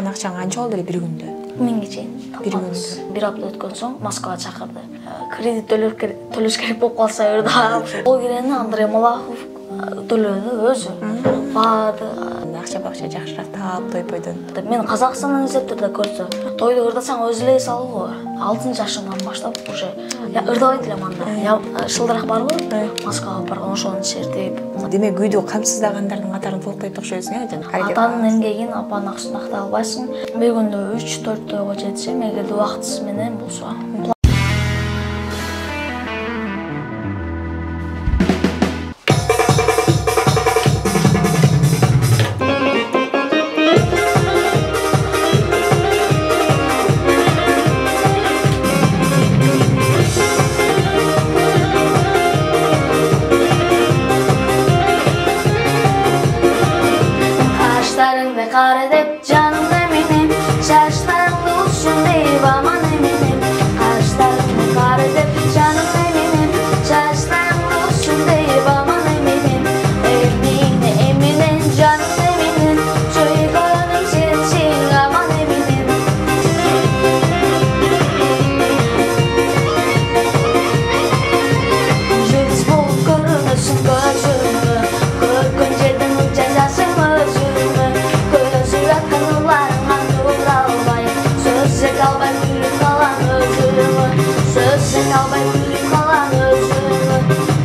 алган акчаң канча болду эле бир күндө? 1000 чейин. Бир күндө. Бир апта өткөн соң Москвага чакырды. Кредит төлөш керек болуп калса да. Ол кирени Андрей Малахов төлөдү өзү. Барды. Акча жакшыраак таап тойпойдон. Мен Казакстандан эсептирде көрсө, тойду ырдасаң өзү эле салгы. 6 жашымдан баштап уже ырдабайт элем анда. Шылдырак барбы? Москвага барган ошону чертип. Демек үйдө камсыздагандардын катарын толуктайт окшойсуң, Атанын эмгегин, апанын акчасын актай албайсың. Бир күндө 3-4 тойго жетишем, эгерде убактысыз менен болсо. Kara dep canım eminim, şaşlarımda uçsun deyip aman eminim. Kaşlarımda kara dep canım eminim, şaşlarımda uçsun deyip aman eminim. Emine canım eminim, çoğu kalanım sensin aman eminim. Yıldız bulup görünürsün gözümü, korkun yerden uçacasın özümü. Sözse kalbay gülüp kalan özümü, sözse kalbay gülüp kalan özümü.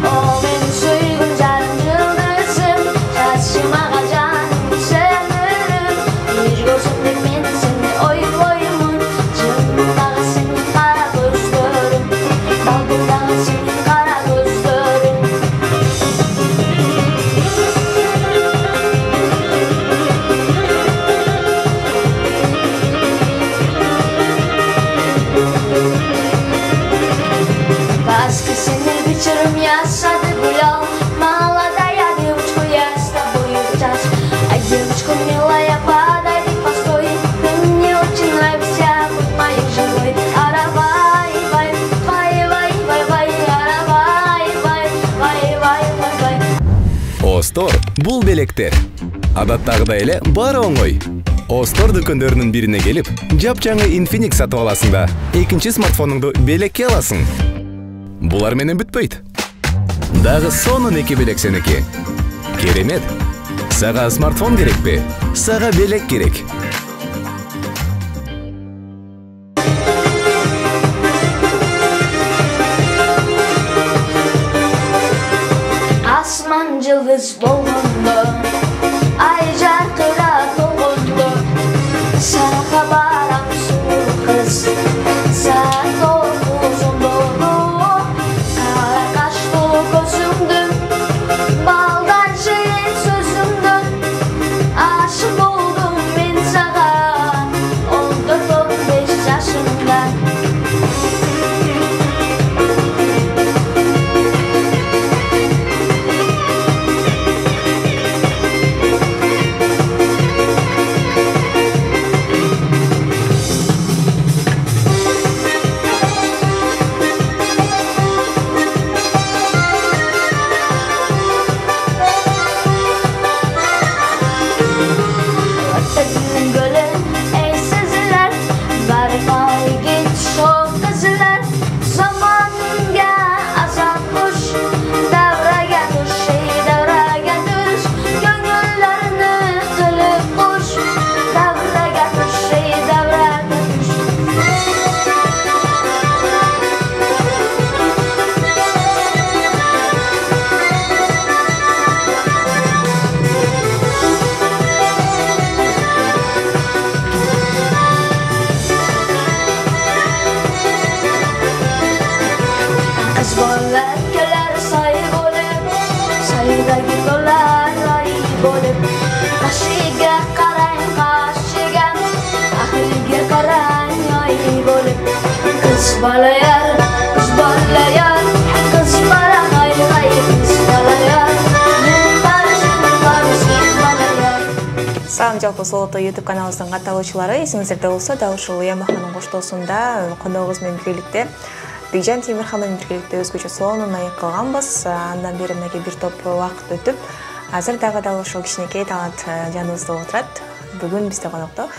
O benim suygun canım yıldızım, şaşımağa canım sönürüm. Bir gözümde ben seni oyun cımdağı senin kara gözlerim, dalgındağı senin kara gözlerim. Başka seni biçerim yaşadı bu yol. Молодая девочка, я с тобой сейчас. А девочка милая, подай постой. Ты мне очень нравишься, будь моей женой. Аравай, вай, вай, вай, вай, вай, аравай, вай, вай, вай, вай, вай. Остор бул белектер. Адаттагыдай эле баары оңой. Остор дүкөндөрүнүн бирине келип, жапжаңы Infinix сатып аласың да, экинчи смартфонуңду белекке аласың. Булар менен бүтпөйт. Дагы сонун 2 белек сеники. Керемет. Сага смартфон керекпи? Сага белек керек. Asman yıldız болгондо, ay жаркырап болгондо, сага барам суу кыз, саат 9-дону, кара каштуу көзүңдүн, балдар жеген сөзүңдүн, ашык болдум мен сага, 14-15 жашымда. Kız balayar, kız balayar, kız balayar, kız balayar, Салам жалпы Солото YouTube каналыбыздын катталуучулары, эсиңиздерде болсо дал ушул Ямаханын коштоосунда коногубуз менен биргеликте Бекжан Темирхан менен биргеликте өзгөчө сонун аяк кылганбыз. Андан бери мынакей бир топ убакыт өтүп, азыр дагы дал ушул кичинекей талант жаныбызда отурат. Бүгүн бизде конокто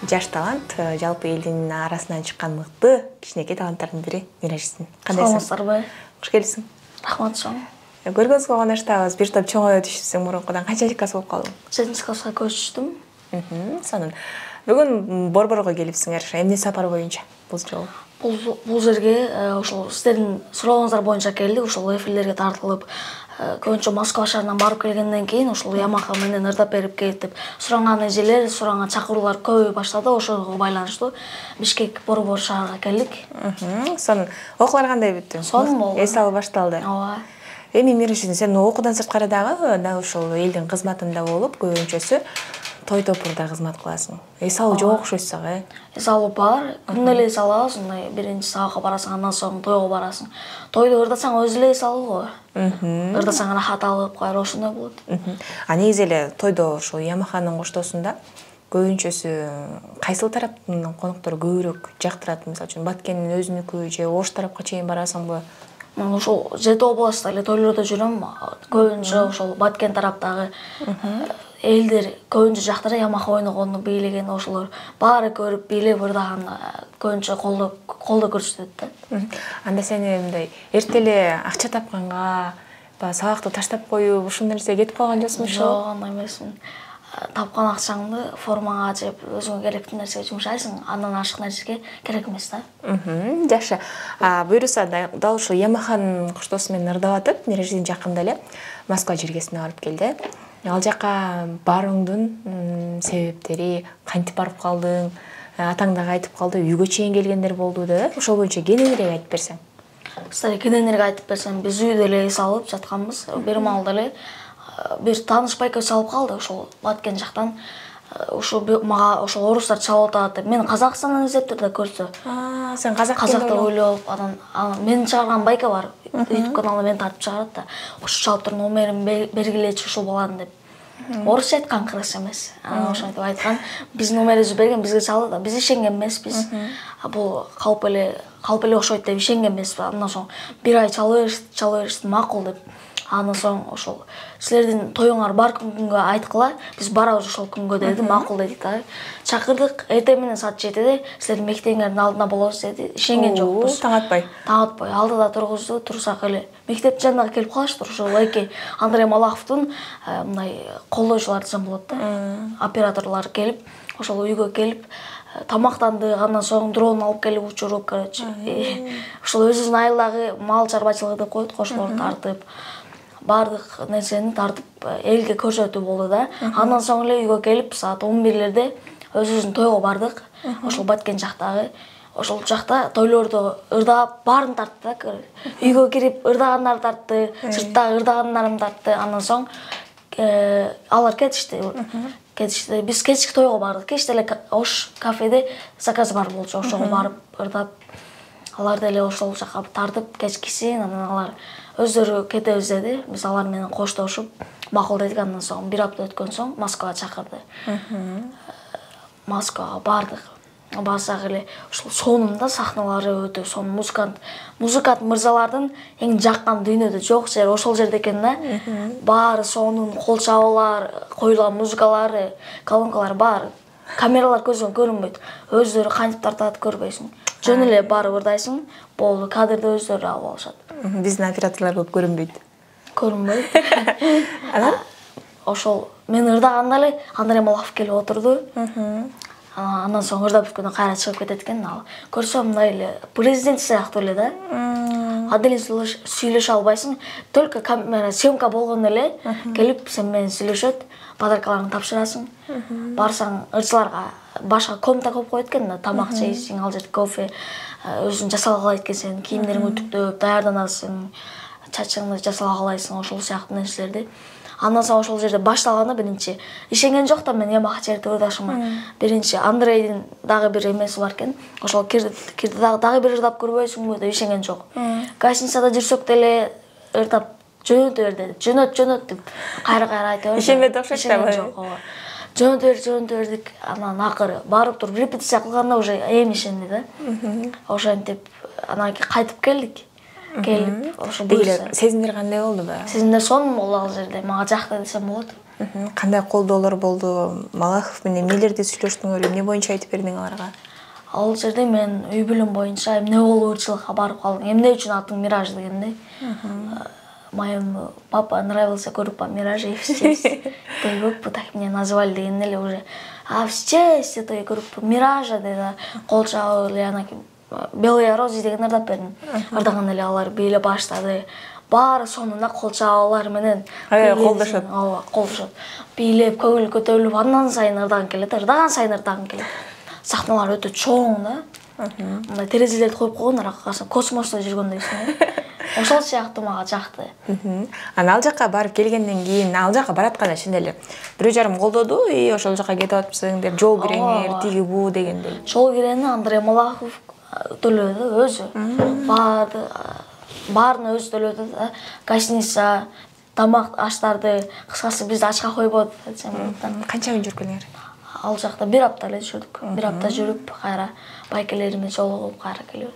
жаш талант, жалпы элдин арасынан чыккан мыкты кичинекей таланттардын бири Миражсың. Кандайсың? Саламатсыздарбы? Кош келипсиң. Рахмат чоң. Көргөнүзгө кубанычтабыз. Бир топ чоңоюу түшүпсүң мурункудан. Канчанчы класс болуп калдың? 7-класска көчтүм. Сонун. Бүгүн Борборго келипсиңер. Эмне сапар боюнча бул жолу? Бул жерге ошол сиздердин сурооңуздар боюнча келдик. Ошол эфирлерге тартылып, көбүнчө Москва шаарынан барып келгенден кийин ошол Ямаха менен ырдап берип келет деп суранган эжелер, суранган чакыруулар көбөй баштады. Ошого байланыштуу Бишкек Борбор шаарга келдик. Сонун. Окуулар кандай бүттү? Сонун болду. Эс алып башталды. Ооба. Эми Миражсың, сен окуудан сырткары дагы ошол элдин кызматында болуп, көбүнчөсү той топурда кызмат кыласың. Эс алуу жок окшойсуң, Эс алуу бар. Күнү эле эс алабыз. Мындай биринчи сабакка барасың, андан соң тойго барасың. Тойду ырдасаң өзү эле эс алуу го. Ырдасаң рахат алып, кайра ошондой болот. А негизи эле тойдо ошол Ямаханын коштоосунда көбүнчөсү кайсыл тараптын коноктору көбүрөөк жактырат? Мисалы үчүн Баткендин өзүнүкү же Ош тарапка чейин барасыңбы? Мен ошол жети областта эле тойлордо жүрөм. Көбүнчө ошол Баткен тараптагы элдер көбүнчө жактыра Ямаха ойногонду, бийлеген ошолор баары көрүп, бийлеп ырдаган көбүнчө колдо көрсөтөт да. Анда сен мындай эрте эле акча тапканга, сабакты таштап коюп, ушундай нерсе кетип калган жоксуңбу? Жок, андай эмесмин. Тапкан акчаңды формага жеп, өзүңө керектүү нерсеге жумшайсың, андан ашык нерсеге керек эмес да. Жакшы. Буюрса дал ушул Ямаханын коштоосу менен ырдап атып, Мираждин жакында эле Москва жергесине барып келди. Ал жака барууңдун себептери, кантип барып калдың, атаң дагы айтып калды, үйгө чейин келгендер болду да. Ошол боюнча кененирээк айтып берсең. Кененирээк айтып берсем, биз үйдө эле эс алып жатканбыз. Бир маалда эле бир тааныш байка салып калды, ошол Баткен жактан. Ошо мага ошол орустар чалып атат деп, мен Казакстандан издептир да көрсө. Сен Казакта ойлоп, анан мен чыгарган байка бар. YouTube каналда мен тартып чыгарат да. Ошо чалып туруп номерин бергилечи ушул баланын деп. Орусча айткан, кыргызча эмес. Ошентип айткан. Биздин номерибизди берген, бизге чалды да. Биз ишенген эмеспиз. Бул калп эле окшойт деп ишенген эмеспиз. Андан соң бир ай чала беришти, макул деп. Андан соң ошол силердин тоюңар бар күнгө айткыла, биз барабыз ошол күнгө деди, макул дедик да. Чакырдык, эртең менен саат 7-де силердин мектебиңердин алдына болобуз деди. Ишенген жокпуз. Таң атпай. Таң атпай. Алдыда тургузду, турсак эле мектептин жанына келип калыштыр. Ошол эки Андрей Малаховдун мындай колдоочулары десем болот да. Операторлор келип, ошол үйгө келип тамактанды, андан соң дрон алып келип учуруп, короче. Ошол өзүбүздүн айылдагы мал чарбачылыгы деп коет, кошуларды тартып, бардык нерсени тартып элге көрсөтүү болду да. Андан соң эле үйгө келип саат 11-лерде өзүбүздүн тойго бардык. Ошол Баткен жактагы ошол жакта тойлордо ырдап баарын тартты да. Үйгө кирип ырдагандар тартты, сыртта ырдагандарым тартты. Андан соң алар кетишти. Биз кечки тойго бардык. Кечте эле Ош кафеде заказ бар болчу. Ошого барып ырдап, алар деле ошол жака тартып кечкисин, анан алар өздөрү кетебиз деди. Биз алар менен коштошуп, макул дедик. Андан соң бир апта өткөн соң Москвага чакырды. Москвага бардык. Барсак эле ушул сонунда сахналары өтө сонун, музыкант мырзалардын эң жаккан дүйнөдө жок жер ошол жерде экен да. Баары сонун, кол чабуулар, коюлган музыкалары, колонкалар бар. Камералар көзгө көрүнбөйт. Өздөрү кантип тартат көрбөйсүң. Жөн эле барып ырдайсың, болду, кадрды өздөрү алып алышат. Биздин операторлор болуп көрүнбөйт. Көрүнбөйт. Анан ошол мен ырдаганда эле Андрей Малахов келип отурду. Андан соң ырдап бүткөндө кайра чыгып кетет экен ал. Көрсөм мындай эле президент сыяктуу эле да. Аделин сүйлөшө албайсың. Только камера съемка болгондо эле келип сен менен сүйлөшөт, подаркаларын тапшырасың. Барсаң ырчыларга башка комната коюп коет экен да, тамак жейсиң, ал жерде кофе, өзүң жасалгалайт экенсиң, кийимдериң үтүктөп, даярданасың, чачыңды жасалгалайсың, ошол сыяктуу нерселерди. Андан соң ошол жерде башталганда биринчи ишенген жок да мен Ямаха жерде ырдашыма. Биринчи Андрейдин дагы бир эмеси бар экен. Ошол кирди дагы бир ырдап көрбөйсүңбү деп ишенген жок. Гостиницада жүрсөк деле ырдап жөнөтө бер деди. Жөнөт деп кайра айтып берди. Ишенбеди окшойт да. Жөнөтө бердик. Анан акыры барып туруп репетиция кылганда уже эми ишенди да. Ошентип анан кайтып келдик. келип ошо сезимдер кандай болду ба? Сезимдер сонун болду ал жерде. Мага жакты десем болот. Кандай колдоолор болду? Малахов менен эмнелерди сүйлөштүңөр? Эмне боюнча айтып бердиң аларга? Ал жерде мен үй бүлөм боюнча эмне болуучулукка барып калдым. Эмне үчүн атың Мираж дегенде. Моему папа нравился группа Мираж и в честь той группы так меня назвали дегенде эле уже. А в честь этой группы Миража деди. Кол чабып эле анакей Белые розы деген ырдап бердим. Ырдаганда эле алар бийлеп баштады. Баары сонунда кол чабуулар менен колдошот. Ооба, колдошот. Бийлеп, көңүл көтөрүлүп, андан сайын ырдаган келет, ырдаган сайын ырдаган келет. Сахналар өтө чоң да. Мындай терезелерди коюп койгон, аракасы космосто жүргөндөйсүң. Ошол сыяктуу мага жакты. Ал жакка барып келгенден кийин, ал жакка баратканда чын эле 1,5 колдоду, ошол жакка кетип атыпсың деп жол киреңер, тиги бу дегендей. Жол кирени Андрей Малахов төлөдү өзү. Баарын өзү төлөдү да. Гостиница, тамак аштарды, кыскасы бизди ачка койбоду десем болот. Канча күн жүрүп келдиңер? Ал жакта 1 апта эле жүрдүк. 1 апта жүрүп, кайра байкелериме жолугуп, кайра келип.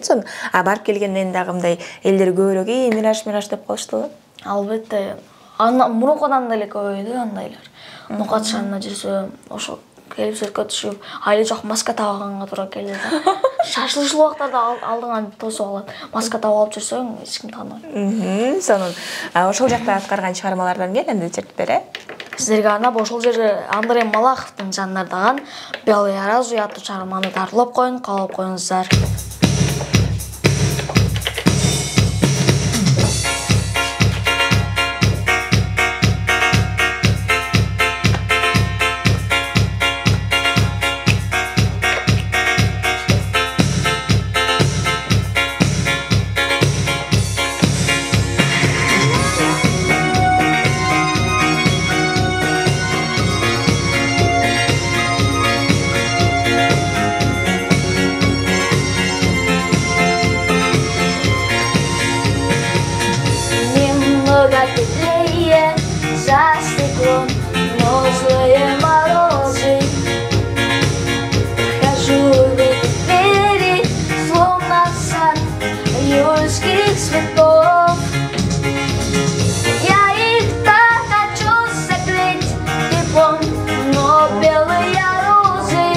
Сон, барып келгенден дагы мындай элдер көбүрөөк Мираж деп коюштубу? Албетте. Мурункудан деле көбөйдү андайлар. Нукат шанына жүрсөм, ошо келип сүрөткө түшүп, айли жок маска табаганга туура келди да. Шашылыштуу убактарда алдыңан тосуп алат. Маска табып алып жүрсөң, эч ким тааныбайт. Сонун. Ошол жакта аткарган чыгармалардан кел, энди чертип бер, Сиздерге арнап ошол жерде Андрей Малаховдун жанардаган Белые розы аттуу чыгарманы тартуулап коюн, каалап коюңуздар. Теплее за стеклом, но злые морозы. Хожу в эти двери, словно сад июльских цветов. Я их так хочу согреть теплом, но белые розы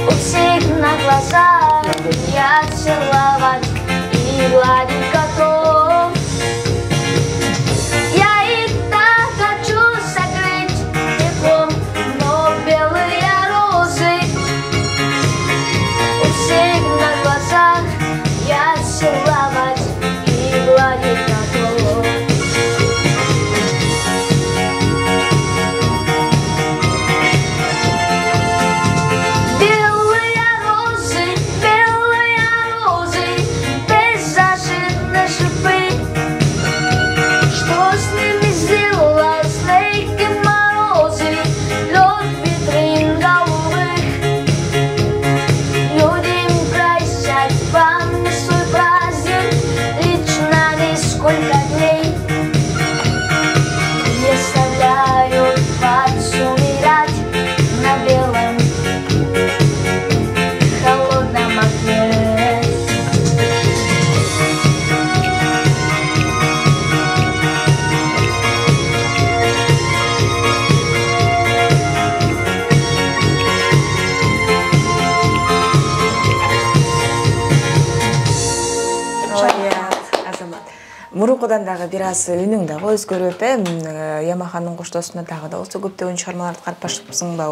у всех на глазах. Я целовать и гладить готов. Мурункудан дагы бир аз үнүң дагы өзгөрүп, Ямаханын коштоосунда дагы да болсо көптөгөн чыгармаларды карап баштапсың ба?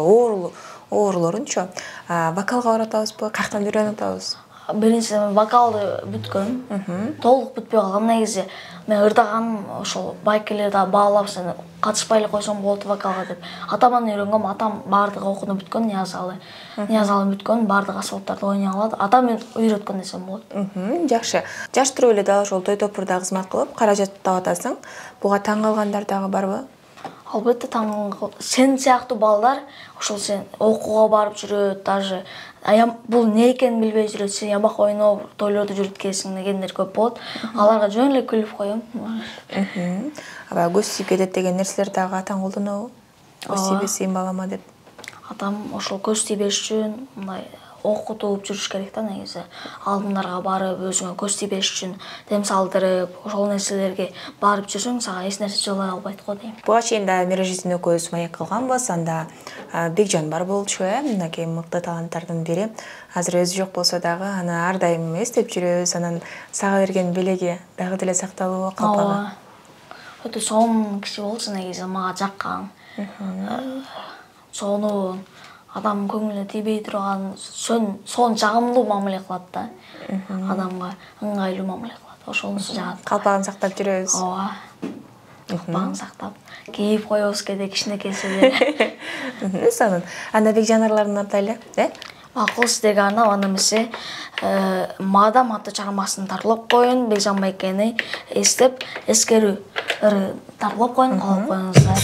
Оорулорунчу. Вокалга баратабызбы? Каяктан үйрөнүп атабыз? Биринчиден вокалды бүткөн. Толук бүтпөй калган негизи. Мен ырдаганым ошол байкелерди баалап сен катышпай эле койсоң болот вокалга деп. Атаман үйрөнгөм, атам баардык окууну бүткөн, Ниязалы. Ниязалы бүткөн, баардык аспаптарды ойнай алат. Атам үйрөткөн десем болот. Жакшы. Жаш туруп эле дагы ошол той топурда кызмат кылып, каражат таап атасың. Буга таң калгандар дагы барбы? Албетте таң сен сыяктуу балдар ошол сен окууга барып жүрөт, даже бул не экенин билбей жүрөт, сен ябак ойноп, тойлорду жүрүткенсиң дегендер көп болот. Аларга жөн эле күлүп коем. Аба көз тийип кетет деген нерселер дагы атаң колдонобу? Көз тийбесин балама деп. Атам ошол көз тийбеш үчүн мындай окутуп жүрүш керек да негизи. Алдыңдарга барып өзүңө көз тийбеш үчүн дем салдырып, ошол нерселерге барып жүрсөң, сага эч нерсе жылай албайт го дейм. Буга чейин да Мирожиздин экөөбүз маек кылганбыз. Анда Бекжан бар болчу, мынакей мыкты таланттардын бири. Азыр өзү жок болсо дагы аны ар дайым эстеп жүрөбүз. Анан сага берген белеги дагы деле сакталуу калпагы. Өтө сонун киши болчу негизи, мага жаккан. Сонун, адам көңүлүнө тийбей турган, сонун жагымдуу мамиле кылат да. Адамга ыңгайлуу мамиле кылат. Ошонусу жагат. Калпагын сактап жүрөбүз. Ооба. Калпагын сактап, кийип коебуз кээде кичинекейсе. Сонун. Анда Бекжан арларын атайлы, Макул сиздерге арнап анда эмесе Мадам аттуу чыгармасын тартуулап коюн, Бекжан байкени эстеп, эскерүү тартуулап коюн, калып коюңуздар.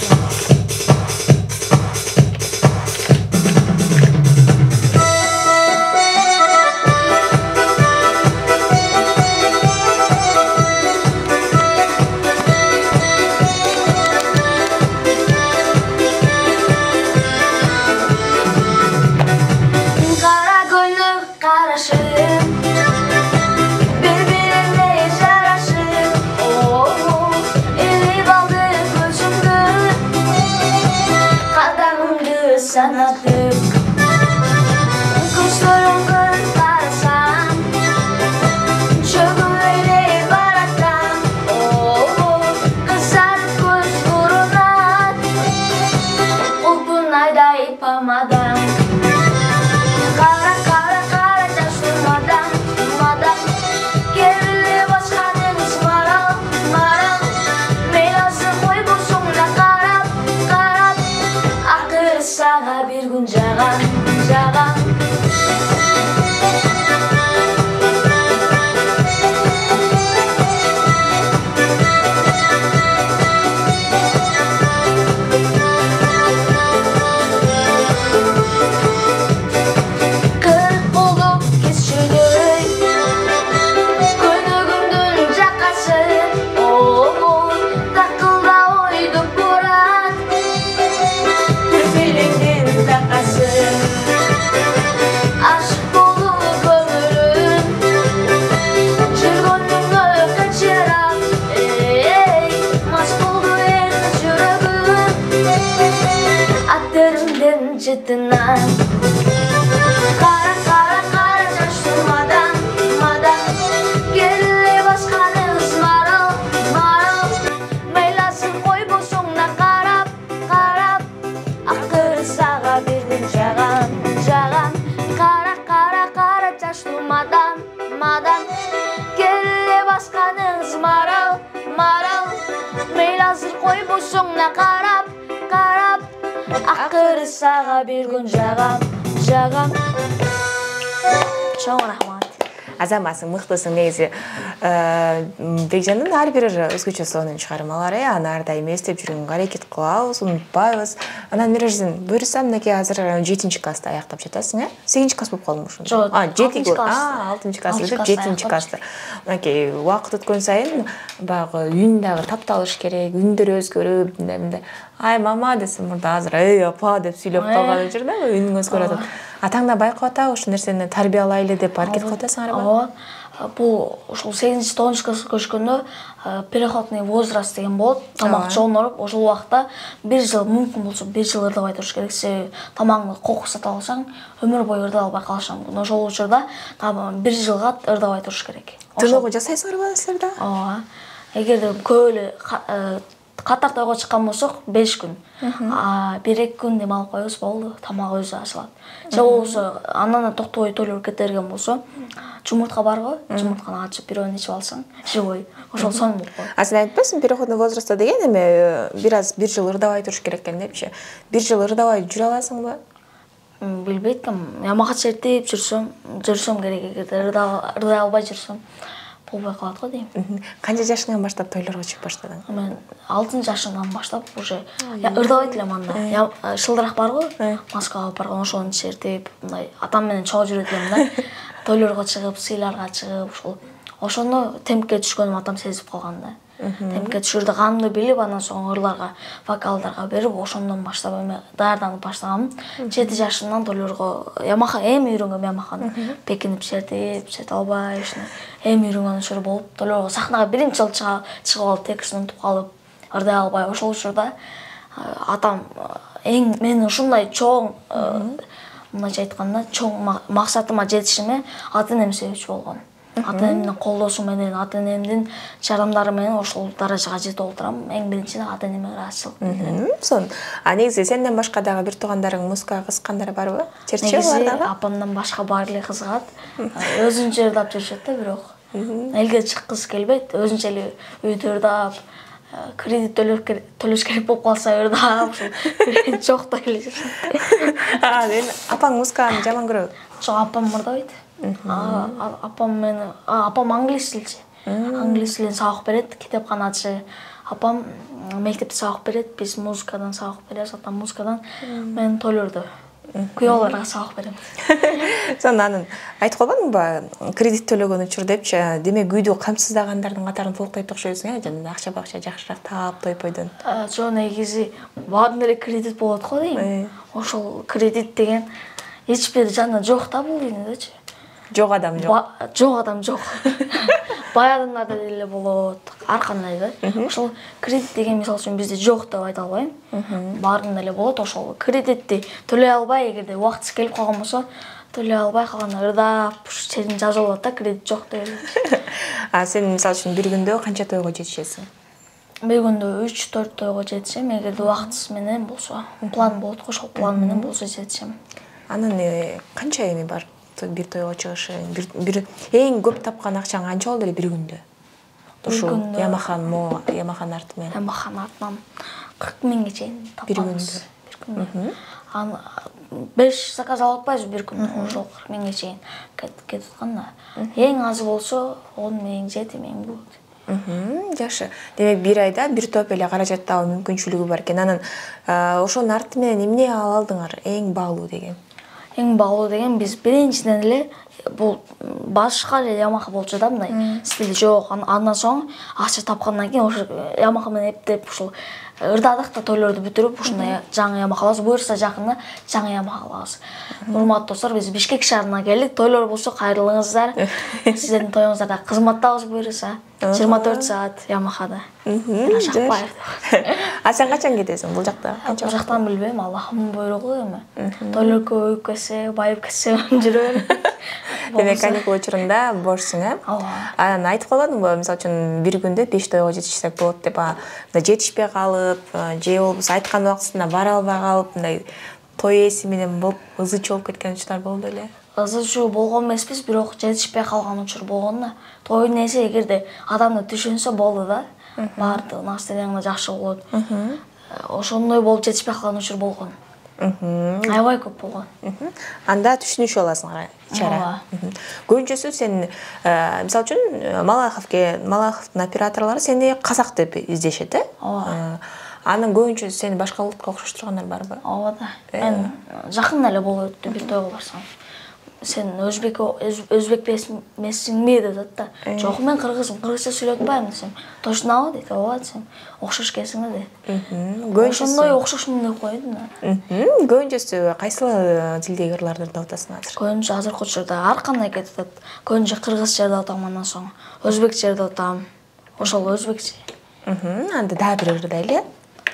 Акыры сага бир күн жагам. Чоң рахмат. Азаматсың, мыктысың негизи. Бекжандын ар бир өзгөчө сонун чыгармалары, аны ар дайым эстеп жүргөнгө аракет кылабыз, унутпайбыз. Анан Мирожиздин буюрса, мынакей азыр 7-класста аяктап жатасың, 8-класс болуп калдың ушунда. Жок, 6-класс бүтүп 7-класста. Мынакей убакыт өткөн сайын баягы үн дагы тапталыш керек, үндөр өзгөрүп, мындай ай мама десем, мурда азыр эй апа деп сүйлөп калган учурда үнүң өзгөрүп атат. Атаң да байкап атабы ушул нерсени тарбиялайлы деп аракет кылып атасыңарбы? Ооба. Бул ушул 8-9 класска көчкөндө переходный возраст деген болот. Тамак жооноруп, ошол убакта 1 жыл мүмкүн болсо 1 жыл ырдабай туруш керек. Себеби тамагыңды кокус сатып алсаң, өмүр бою ырдап албай калышың мүмкүн. Ошол учурда 1 жылга ырдабай туруш керек. Тынугу жасайсыңарбы силер да? Ооба. Эгерде көп эле катар тойго чыккан болсок 5 күн. 1-2 күн дем алып коебуз, болду. Тамак өзү ачылат. Же болбосо андан токтобой тойлор кете берген болсо, жумуртка барбы? Жумуртканы ачып бирөөнү ичип алсаң, живой. Ошол сонун болуп коет. Сен айтпайсың, переходный возрастта деген эме бир жыл ырдабай туруш керек экен депчи. 1 жыл ырдабай жүрө аласыңбы? Билбейт экенмин. Ямага чертип жүрсөм керек, эгерде ырдай албай жүрсөм. Болбой калат го дейм. Канча жашыңан баштап тойлорго чыгып баштадың? Мен 6 жашымдан баштап уже ырдабайт элем анда. Шылдырак барбы? Маска алып барган, ошону чертип, мындай атам менен чогуу жүрөт элем да. Тойлорго чыгып, сыйларга чыгып, ушул Ошону темпке түшкөнүм атам сезип калган да. Темпке түшүрдү, канымды билип, анан соң ырларга, вокалдарга берип, ошондон баштап эме даярданып баштагам. 7 жашымдан тойлорго Ямаха эми үйрөнгөм Ямаханы. Бекинип чете албай, эми үйрөнгөн учуру болуп, тойлорго сахнага биринчи жолу чыгып алып, текстин унутуп калып, ырдай албай, ошол учурда атам мени ушундай чоң, мындайча айтканда, чоң максатыма жетишиме ата-энем себепчи болгон. Ата-энемдин колдоосу менен, ата-энемдин жардамдары менен ошол даражага жетип отурам. Эң биринчи ата-энеме ыраазычылык билдирем. Сонун. Негизи сенден башка дагы бир туугандарың музыкага кызыккандар барбы? Черче Негизи бар дагы? апамдан башка баары эле кызыгат. Өзүнчө ырдап жүрүшөт да, бирок элге чыккысы келбейт. Өзүнчө эле үйдө ырдап, кредит төлөш керек болуп калса ырдап, ошол жоктой эле жүрүшөт. Мен апаң музыканы жаман көрөбү? Жок, апам ырдабайт. Апам англис тилчи. Англис тилин сабак берет, китепканачы. Апам мектепте сабак берет, биз музыкадан сабак беребиз, атам музыкадан, мен тойлордо күйөөлөргө сабак берем. Сонун анын айтып калбадыңбы, кредит төлөгөн учур депчи, демек үйдү камсыздагандардын катарын толуктайт окшойсуң, жана акча жакшыраак таап тойпойдон. Жок, негизи баардын эле кредит болот го дейм. Ошол кредит деген эч бир жана жок да бул дүйнөдөчү. Жок адам жок. Жок адам жок. Бай адамдарда деле болот, ар кандай да. Ошол кредит деген мисалы үчүн бизде жок деп айта албайм. Баарында эле болот. Ошол кредитти төлөй албай, эгерде убактысы келип калган болсо, төлөй албай калганда ырдап, чегин жазып алат да, кредит жок деп. Сен мисалы үчүн бир күндө канча тойго жетишесиң? Бир күндө 3-4 тойго жетишем, эгерде убактысы менен болсо. План болот го, ошол план менен болсо жетишем. Анын канча эми бар? Бир тойго чыгышы, бир эң көп тапкан акчаң канча болду эле бир күндө? Ушул Ямахан арты менен. Ямахан артынан 40 миңге чейин тапканбыз. Бир күндө. Аны 5 заказ алып атпайбыз бир күндө, ошол 40 миңге чейин кетип аткан да. Эң азы болсо 10 миң, 7 миң болот. Жакшы. Демек бир айда бир топ эле каражат табуу мүмкүнчүлүгү бар экен. Анан ошонун арты менен эмне ала алдыңар? Эң баалуу деген? Эң баалуу деген биз биринчиден эле бул башка эле Ямаха болчу да, мындай стили жок. Андан соң акча тапкандан кийин ошо Ямаха менен эптеп ушул ырдадык да, тойлорду бүтүрүп, ушундай жаңы Ямаха алабыз. Буюрса жакында жаңы Ямаха алабыз. Урматтуу достор, биз Бишкек шаарына келдик. Тойлор болсо кайрылыңыздар. Сиздердин тоюңуздарда кызматтабыз, буюрса 24 саат Ямахада. Ашакпаев. Сен качан кетесиң бул жакта? Бул жактан билбейм, Аллахтын буйругу эми. Тойлор көбөйүп кетсе, байып кетсе жүрөм. Демек каникул учурунда бошсуң, Ооба. Анан айтып калбадыңбы, мисалы үчүн бир күндө 5 тойго жетишсек болот деп, жетишпей калып, же болбосо айткан убактысында бара албай калып, мындай той ээси менен болуп, ызы чуу болуп кеткен учурлар болду эле. Ызы чуу болгон эмеспиз, бирок жетишпей калган учур болгон да. Тойдун ээси эгерде адамды түшүнсө болду да, баардык настроениң жакшы болот. Ошондой болуп жетишпей калган учур болгон. Аябай көп болгон. Анда түшүнүшүп аласыңар чара. Көбүнчөсү сен мисалы үчүн Малаховдун операторлору сени казак деп издешет, Ооба. Анын көбүнчөсү сени башка улутка окшоштургандар барбы? Ооба да. Мен жакында эле болуп өттү бир тойго барсам. Сен өзбек эмессиңби деп атат да. Жок, мен кыргызмын, кыргызча сүйлөп атпайм десем. Точнобу дейт. Ооба десем. Окшош экенсиң да дейт. Ошондой окшошмун деп койдум да. Көбүнчөсү кайсы тилдеги ырларды ырдап атасың азыр? Көбүнчө азыркы учурда ар кандай кетип атат. Көбүнчө кыргызча ырдап атам, андан соң өзбекче ырдап атам. Ошол өзбекче. Анда дагы бир ырдайлы.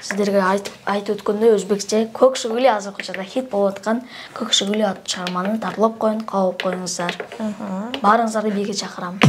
Сиздерге айтып өткөндөй өзбекче Көкшө гүлү азыркы учурда хит болуп аткан Көкшө гүлү аттуу чыгарманы тартылап коюн, кабыл коюңуздар. Баарыңыздарды бийге чакырам.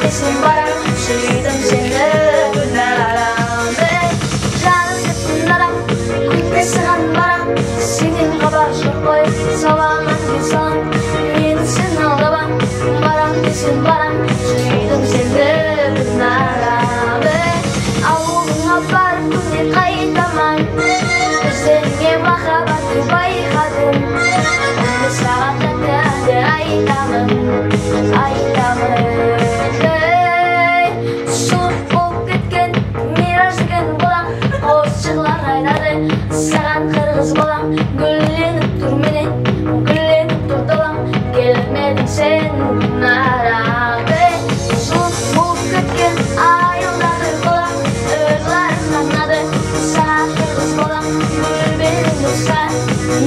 десем барам, сүйдім сені күнәрам. Жанымды тыңдарам, күнде саған барам, сенен хабар жоқ қой, саламын мен саған, мені сен алдабам, барам десем барам, сүйдім сені күнәрам. Ауылыңа барып күнде қайтаман, көздеріңе махаббатты байқадым, күнде саған тәтті айтамын, айтамын. Сұлық болып кеткен мираж деген болам, қосшылар айтады саған қырғыз болам, гүлленіп тұр менен, гүлленіп тұр далам, келмедің сен күнәрам. Сұлық болып кеткен айылдарды болам, өрлерім нанады саған қырғыз болам, гүлбенің достан,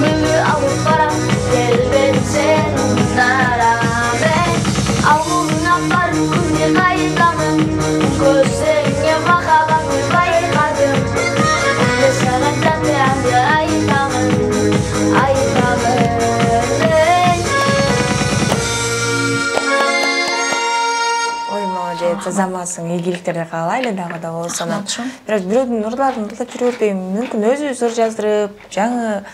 гүлі алып барам, келмедің сен күнәрам. Ауылыңа барып күнде қайтамын, көздеріңе махаббатты байқадым, күнде саған тәтті әнді айтамын, айтамын. Ой, молодец, жазамасың, ийгиликтерди каалайлы дагы да болсо. Бирок бирөөдүн ырларын ырдап жүрө бербейм, мүмкүн өзүбүз ыр жаздырып, жаңы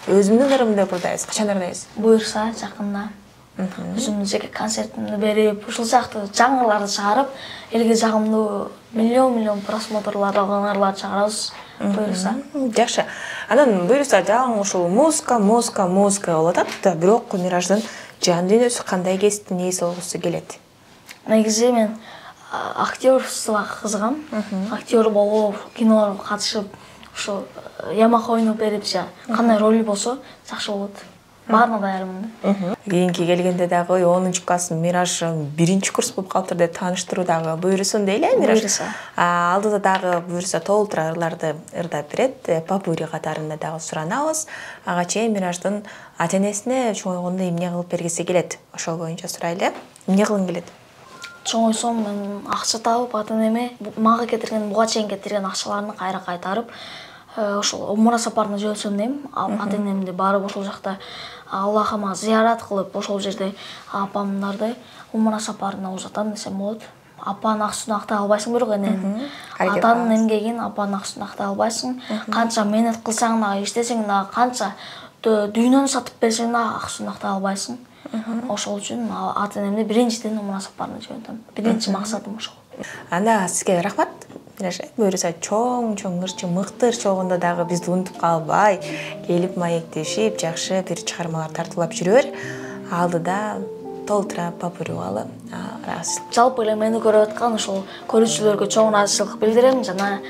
өзүмдүн ырымды ырдайбыз. Качан ырдайбыз? Буюрса жакында өзүмдүн жеке концертимди берип, ушул сыяктуу жаңыларды чыгарып, элге жагымдуу миллион просмотрлар алган ырларды чыгарабыз. Буюрса. Жакшы. Анан буюрса жаңы ушул музыка болуп атат да, бирок Мираждын жан дүйнөсү кандай кесиптин ээси болгусу келет? Негизи мен актерствого кызыгам. Актер болуп, кино катышып, ушул ямак ойноп берип, кандай роль болсо жакшы болот. Баарына даярмын. Кийинки келгенде дагы 10 класс Мираж 1 курс болуп калыптыр деп тааныштыруу дагы буйрусун дейли, Мираж. Алдыда дагы буйруса толтура ырларды ырдап берет. Папури катарында дагы суранабыз. Ага чейин Мираждын ата-энесине чоңойгондо эмне кылып бергиси келет? Ошол боюнча сурайлы. Эмне кылгың келет? Чоңойсом мен акча табып, ата-энеме мага кетирген, буга чейин кетирген акчаларын кайра кайтарып, ошол умра сапарына жөнсөм дейм. Ата-энемди барып ошол жакта Аллахыма зиярат кылып, ошол жерде апамдарды умра сапарына узатам десем болот. Апанын акчасын актай албайсың бирок эненин. Атанын эмгегин апанын акчасын актай албайсың. Канча менет кылсаң дагы, иштесең дагы, канча дүйнөнү сатып берсең дагы акчасын актай албайсың. Ошол үчүн ата-энемди биринчиден умра сапарына жөнөтөм. Биринчи максатым ошол. Анда сизге рахмат. Буюрса чоң ырчы, мыкты ырчы болгондо дагы бизди унутуп калбай, келип маектешип, жакшы бир чыгармалар тартуулап жүрөр. Алдыда толтура папури угалы. Жалпы эле мени көрүп аткан ошол көрүүчүлөргө чоң ыраазычылык билдирем жана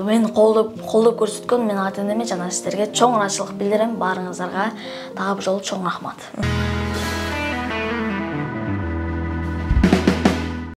мени колдоп көрсөткөн менин ата-энеме жана сиздерге чоң ыраазычылык билдирем. Баарыңыздарга дагы бир жолу чоң рахмат.